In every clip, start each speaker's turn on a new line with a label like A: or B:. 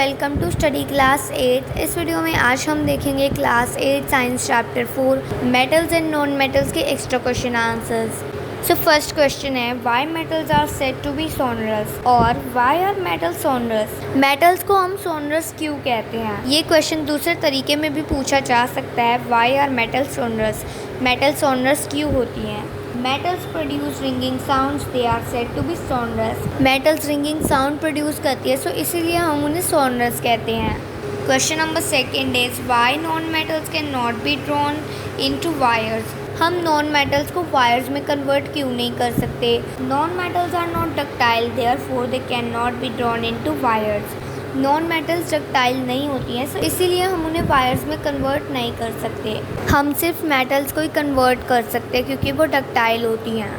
A: Welcome to study class 8। इस video में आज हम देखेंगे class 8 science chapter 4 metals and non metals के extra question answers. So first question है why metals are said to be sonorous और why are metals sonorous. Metals को हम सोनरस क्यों कहते हैं? ये क्वेश्चन दूसरे तरीके में भी पूछा जा सकता है, why are metals sonorous, metal sonorous क्यों होती हैं। Metals produce ringing sounds, they are said to be sonorous. Metals ringing sound produce करती है, सो इसीलिए हम उन्हें sonorous कहते हैं। Question number second is why non-metals cannot be drawn into wires? हम नॉन मेटल्स को वायर्स में कन्वर्ट क्यों नहीं कर सकते? Non metals are not ductile, therefore they can not be drawn into wires. Non metals ductile नहीं होती हैं, सो इसीलिए हम उन्हें वायर्स में कन्वर्ट नहीं कर सकते। हम सिर्फ मेटल्स को ही कन्वर्ट कर सकते हैं क्योंकि वो डक्टाइल होती हैं।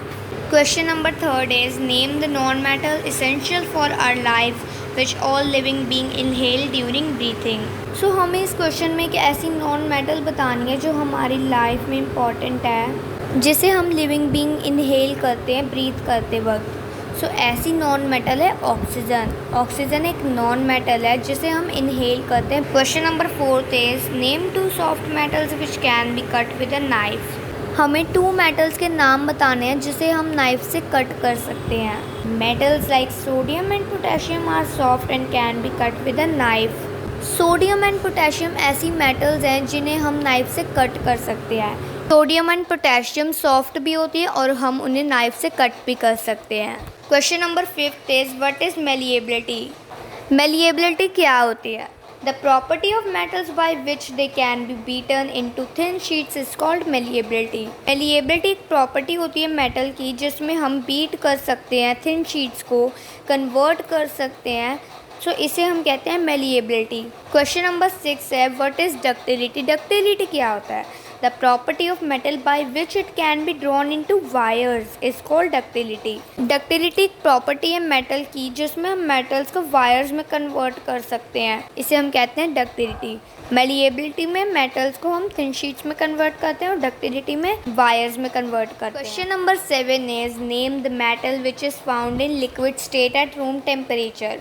A: Question number third is name the non metal essential for our life which all living being inhale during breathing. So हमें इस क्वेश्चन में एक ऐसी नॉन मेटल बतानी है जो हमारी लाइफ में इम्पॉर्टेंट है, जिसे हम लिविंग बीइंग इनहेल करते हैं ब्रीथ करते वक्त। सो ऐसी नॉन मेटल है ऑक्सीजन। ऑक्सीजन एक नॉन मेटल है जिसे हम इनहेल करते हैं। Question number fourth is name two soft metals which can be cut with a knife. हमें टू मेटल्स के नाम बताने हैं जिसे हम नाइफ से कट कर सकते हैं। Metals like sodium and potassium are soft and can be cut with a knife. Sodium and potassium ऐसी मेटल्स हैं जिन्हें हम नाइफ से कट कर सकते हैं। सोडियम एंड पोटेशियम सॉफ्ट भी होती है और हम उन्हें नाइफ से कट भी कर सकते हैं। Question number fifth is what is malleability. Malleability क्या होती है? The property of metals by which they can be beaten into thin sheets is called malleability. Malleability एक प्रॉपर्टी होती है मेटल की जिसमें हम बीट कर सकते हैं, थिन शीट्स को कन्वर्ट कर सकते हैं, सो इसे हम कहते हैं मेलिएबिलिटी। क्वेश्चन नंबर 6 है व्हाट इज डक्टिलिटी। डक्टिलिटी क्या होता है? The property of metal by which it can be drawn into wires is called ductility. Ductility एक प्रॉपर्टी है मेटल की जिसमें हम मेटल्स को वायर्स में कन्वर्ट कर सकते हैं, इसे हम कहते हैं डक्टिलिटी। मेलिएबिलिटी में मेटल्स को हम थिन शीट्स में कन्वर्ट करते हैं और डक्टिलिटी में वायर्स में कन्वर्ट करते हैं। Question number 7 is name the metal which is found in liquid state at room temperature.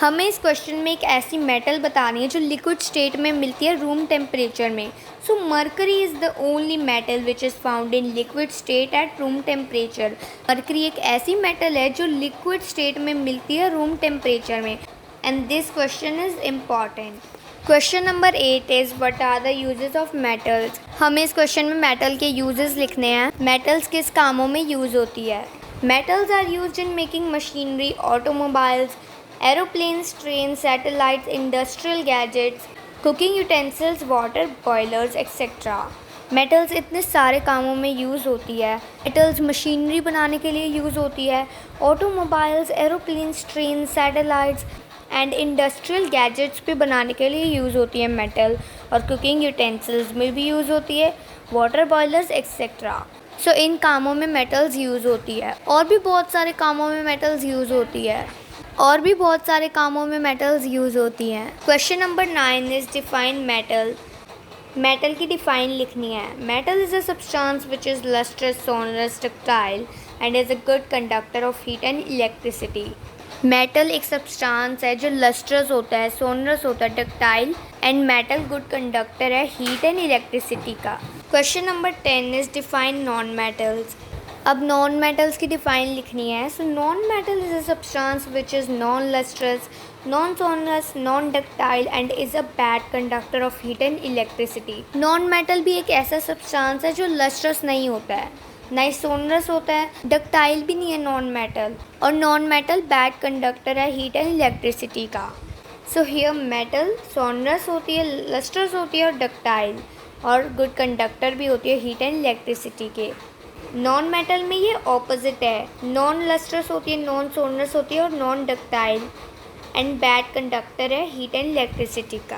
A: हमें इस क्वेश्चन में एक ऐसी मेटल बतानी है जो लिक्विड स्टेट में मिलती है रूम टेम्परेचर में। So mercury is the only metal which is found in liquid state at room temperature. Mercury एक ऐसी मेटल है जो लिक्विड स्टेट में मिलती है रूम टेम्परेचर में, and this question is important. Question number 8 is what are the uses of metals. हमें इस क्वेश्चन में मेटल के यूजेस लिखने हैं। मेटल्स किस कामों में यूज़ होती है? Metals are used in making machinery, automobiles, aeroplanes, trains, satellites, industrial gadgets, cooking utensils, water boilers, etc. Metals इतने सारे कामों में यूज़ होती है। मेटल्स मशीनरी बनाने के लिए यूज़ होती है, automobiles, aeroplanes, train, satellites and industrial gadgets पे बनाने के लिए यूज़ होती है मेटल, और कुकिंग यूटेंसिल्स में भी यूज़ होती है, वाटर बॉयलर्स एक्सेट्रा। सो इन कामों में मेटल्स यूज़ होती है। और भी बहुत सारे कामों में मेटल्स यूज़ होती है। Question number 9 is define metal. Metal की डिफाइन लिखनी है। Metal is a substance which is lustrous, sonorous, ductile and is a good conductor of heat and electricity. Metal एक सब्सटेंस है जो लस्ट्रस होता है, सोनरस होता है, ductile, and metal good conductor है हीट एंड इलेक्ट्रिसिटी का। Question number 10 is define non metals. अब नॉन मेटल्स की डिफाइन लिखनी है। So non metal is a substance which is non lustrous, non sonorous, non ductile and is a bad conductor of heat and electricity. Non metal भी एक ऐसा substance है जो lustrous नहीं होता है, ना ही सोनरस होता है, डक्टाइल भी नहीं है नॉन मेटल, और नॉन मेटल बैड कंडक्टर है हीट एंड इलेक्ट्रिसिटी का। सो हियर मेटल सोनरस होती है, लस्ट्रस होती है और डक्टाइल, और गुड कंडक्टर भी होती है हीट एंड इलेक्ट्रिसिटी के। नॉन मेटल में ये ऑपोजिट है, नॉन लस्ट्रस होती है, नॉन सोनरस होती है और non ductile, and bad conductor है हीट एंड इलेक्ट्रिसिटी का।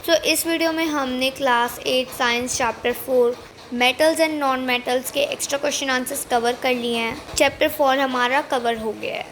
A: सो इस वीडियो में हमने class 8 science chapter 4 metals and non metals के एक्स्ट्रा क्वेश्चन आंसर्स कवर कर लिए हैं। चैप्टर 4 हमारा कवर हो गया है।